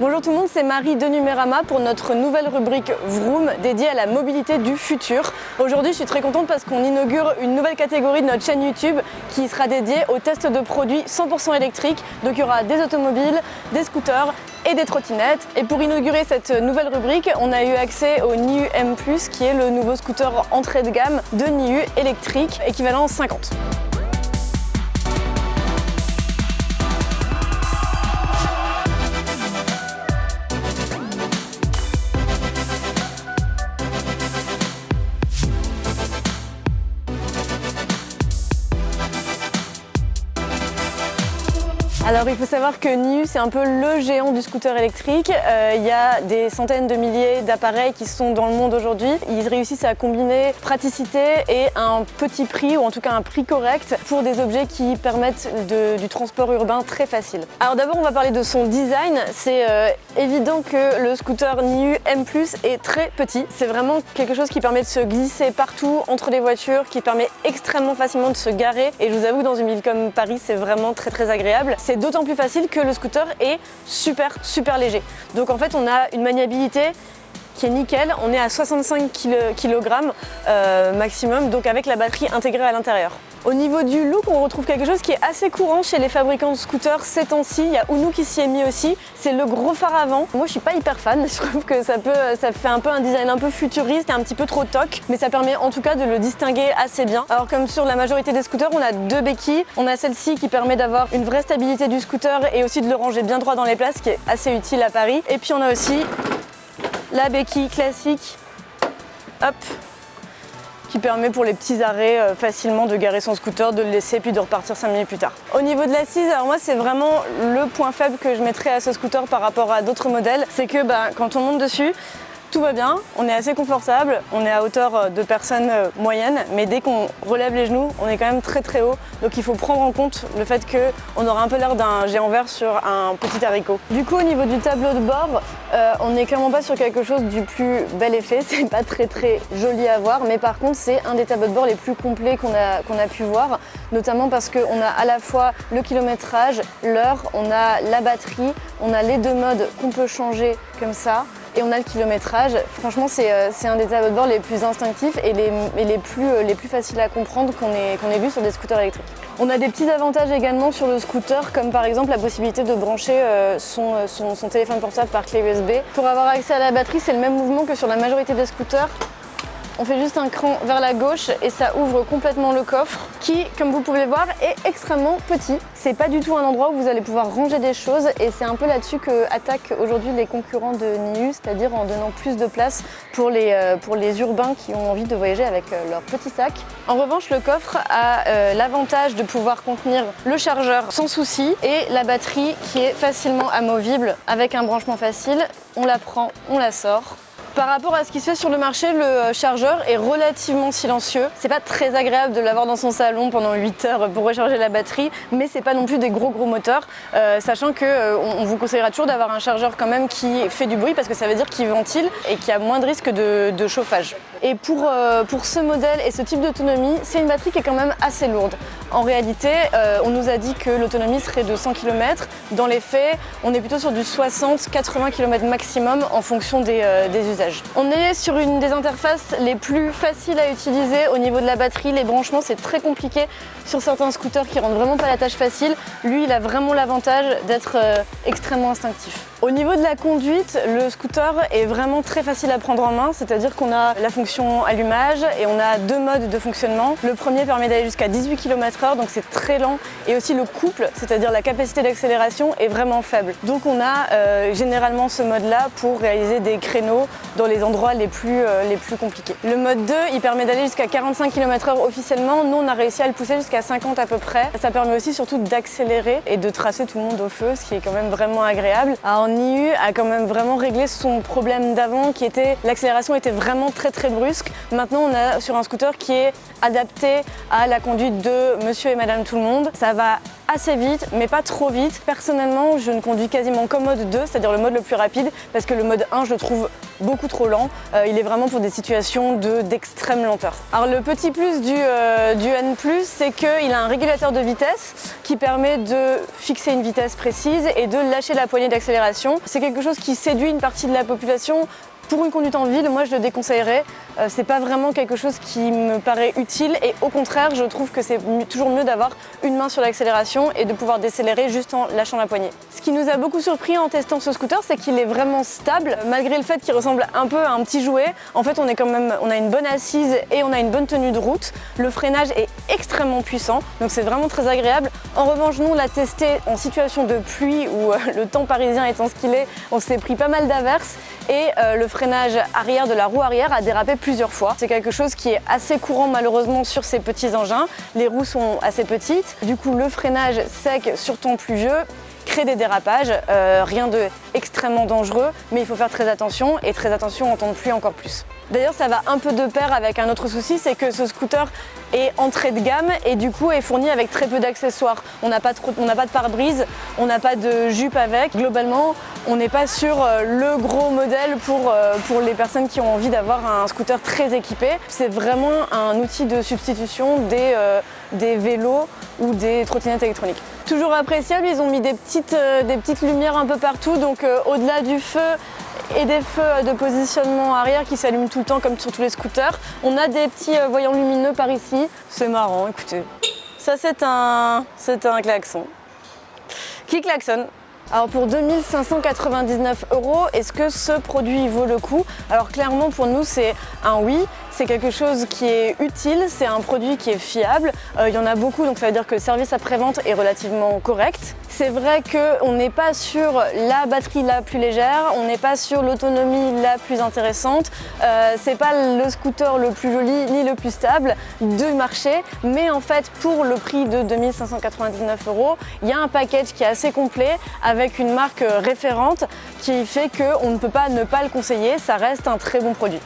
Bonjour tout le monde, c'est Marie de Numérama pour notre nouvelle rubrique Vroom dédiée à la mobilité du futur. Aujourd'hui je suis très contente parce qu'on inaugure une nouvelle catégorie de notre chaîne YouTube qui sera dédiée aux tests de produits 100% électriques. Donc il y aura des automobiles, des scooters et des trottinettes. Et pour inaugurer cette nouvelle rubrique, on a eu accès au NIU M+, qui est le nouveau scooter entrée de gamme de NIU électrique équivalent 50. Alors il faut savoir que NIU c'est un peu le géant du scooter électrique. Il y a des centaines de milliers d'appareils qui sont dans le monde aujourd'hui. Ils réussissent à combiner praticité et un petit prix, ou en tout cas un prix correct, pour des objets qui permettent du transport urbain très facile. Alors d'abord on va parler de son design. C'est évident que le scooter NIU M+ est très petit. C'est vraiment quelque chose qui permet de se glisser partout entre les voitures, qui permet extrêmement facilement de se garer. Et je vous avoue que dans une ville comme Paris c'est vraiment très agréable. C'est d'autant plus facile que le scooter est super léger. Donc en fait on a une maniabilité qui est nickel, on est à 65 kg maximum, donc avec la batterie intégrée à l'intérieur. Au niveau du look, on retrouve quelque chose qui est assez courant chez les fabricants de scooters ces temps-ci. Il y a Uhnu qui s'y est mis aussi, c'est le gros phare avant. Moi je suis pas hyper fan, je trouve que ça fait un peu un design un peu futuriste et un petit peu trop toc, mais ça permet en tout cas de le distinguer assez bien. Alors comme sur la majorité des scooters, on a deux béquilles. On a celle-ci qui permet d'avoir une vraie stabilité du scooter et aussi de le ranger bien droit dans les places, ce qui est assez utile à Paris. Et puis on a aussi la béquille classique, hop, qui permet pour les petits arrêts facilement de garer son scooter, de le laisser puis de repartir 5 minutes plus tard. Au niveau de l'assise, alors moi c'est vraiment le point faible que je mettrais à ce scooter par rapport à d'autres modèles, c'est que quand on monte dessus, tout va bien, on est assez confortable, on est à hauteur de personnes moyennes, mais dès qu'on relève les genoux, on est quand même très haut. Donc il faut prendre en compte le fait qu'on aura un peu l'air d'un géant vert sur un petit haricot. Du coup au niveau du tableau de bord, on n'est clairement pas sur quelque chose du plus bel effet, c'est pas très joli à voir, mais par contre c'est un des tableaux de bord les plus complets qu'on a pu voir, notamment parce qu'on a à la fois le kilométrage, l'heure, on a la batterie, on a les deux modes qu'on peut changer comme ça, et on a le kilométrage. Franchement c'est un des tableaux de bord les plus instinctifs et les plus faciles à comprendre qu'on ait vu sur des scooters électriques. On a des petits avantages également sur le scooter, comme par exemple la possibilité de brancher son téléphone portable par clé USB. Pour avoir accès à la batterie, c'est le même mouvement que sur la majorité des scooters. On fait juste un cran vers la gauche et ça ouvre complètement le coffre qui, comme vous pouvez le voir, est extrêmement petit. C'est pas du tout un endroit où vous allez pouvoir ranger des choses et c'est un peu là-dessus que attaquent aujourd'hui les concurrents de NIU, c'est-à-dire en donnant plus de place pour les urbains qui ont envie de voyager avec leur petit sac. En revanche, le coffre a l'avantage de pouvoir contenir le chargeur sans souci et la batterie qui est facilement amovible avec un branchement facile. On la prend, on la sort. Par rapport à ce qui se fait sur le marché, le chargeur est relativement silencieux. C'est pas très agréable de l'avoir dans son salon pendant 8 heures pour recharger la batterie, mais c'est pas non plus des gros moteurs, sachant qu'on vous conseillera toujours d'avoir un chargeur quand même qui fait du bruit parce que ça veut dire qu'il ventile et qu'il y a moins de risque de chauffage. Et pour ce modèle et ce type d'autonomie, c'est une batterie qui est quand même assez lourde. En réalité, on nous a dit que l'autonomie serait de 100 km. Dans les faits, on est plutôt sur du 60-80 km maximum en fonction des usages. On est sur une des interfaces les plus faciles à utiliser au niveau de la batterie. Les branchements, c'est très compliqué sur certains scooters qui rendent vraiment pas la tâche facile. Lui, il a vraiment l'avantage d'être extrêmement instinctif. Au niveau de la conduite, le scooter est vraiment très facile à prendre en main, c'est-à-dire qu'on a la fonction allumage et on a deux modes de fonctionnement. Le premier permet d'aller jusqu'à 18 km/h, donc c'est très lent, et aussi le couple, c'est-à-dire la capacité d'accélération, est vraiment faible. Donc on a généralement ce mode-là pour réaliser des créneaux dans les endroits les plus compliqués. Le mode 2, il permet d'aller jusqu'à 45 km/h officiellement. Nous, on a réussi à le pousser jusqu'à 50 à peu près. Ça permet aussi surtout d'accélérer et de tracer tout le monde au feu, ce qui est quand même vraiment agréable. Alors, NIU a quand même vraiment réglé son problème d'avant qui était l'accélération était vraiment très brusque. Maintenant, on a sur un scooter qui est adapté à la conduite de monsieur et madame tout le monde. Ça va assez vite, mais pas trop vite. Personnellement, je ne conduis quasiment qu'en mode 2, c'est-à-dire le mode le plus rapide, parce que le mode 1, je le trouve beaucoup beaucoup trop lent. Il est vraiment pour des situations d'extrême lenteur. Alors le petit plus du N+, c'est qu'il a un régulateur de vitesse qui permet de fixer une vitesse précise et de lâcher la poignée d'accélération. C'est quelque chose qui séduit une partie de la population. Pour une conduite en ville, moi je le déconseillerais. C'est pas vraiment quelque chose qui me paraît utile et au contraire, je trouve que c'est toujours mieux d'avoir une main sur l'accélération et de pouvoir décélérer juste en lâchant la poignée. Ce qui nous a beaucoup surpris en testant ce scooter, c'est qu'il est vraiment stable. Malgré le fait qu'il ressemble un peu à un petit jouet, en fait on a une bonne assise et on a une bonne tenue de route. Le freinage est extrêmement puissant, donc c'est vraiment très agréable. En revanche, nous on l'a testé en situation de pluie où le temps parisien étant ce qu'il est, on s'est pris pas mal d'averses et le freinage arrière de la roue arrière a dérapé plusieurs fois. C'est quelque chose qui est assez courant malheureusement sur ces petits engins. Les roues sont assez petites, du coup le freinage sec sur temps pluvieux crée des dérapages, rien de extrêmement dangereux, mais il faut faire très attention et très attention en temps de pluie encore plus. D'ailleurs ça va un peu de pair avec un autre souci, c'est que ce scooter est entrée de gamme et du coup est fourni avec très peu d'accessoires. On n'a pas de pare-brise, on n'a pas de jupe avec. Globalement, on n'est pas sur le gros modèle pour les personnes qui ont envie d'avoir un scooter très équipé. C'est vraiment un outil de substitution des vélos ou des trottinettes électroniques. Toujours appréciable, ils ont mis des petites lumières un peu partout, donc au-delà du feu et des feux de positionnement arrière qui s'allument tout le temps comme sur tous les scooters, on a des petits voyants lumineux par ici. C'est marrant, écoutez. Ça c'est un klaxon. Qui klaxonne? Alors pour 2 599 €, est-ce que ce produit vaut le coup? Alors clairement pour nous c'est un oui, c'est quelque chose qui est utile, c'est un produit qui est fiable, il y en a beaucoup donc ça veut dire que le service après-vente est relativement correct. C'est vrai qu'on n'est pas sur la batterie la plus légère, on n'est pas sur l'autonomie la plus intéressante, c'est pas le scooter le plus joli ni le plus stable du marché, mais en fait pour le prix de 2 599 €, il y a un package qui est assez complet avec une marque référente qui fait qu'on ne peut pas ne pas le conseiller, ça reste un très bon produit.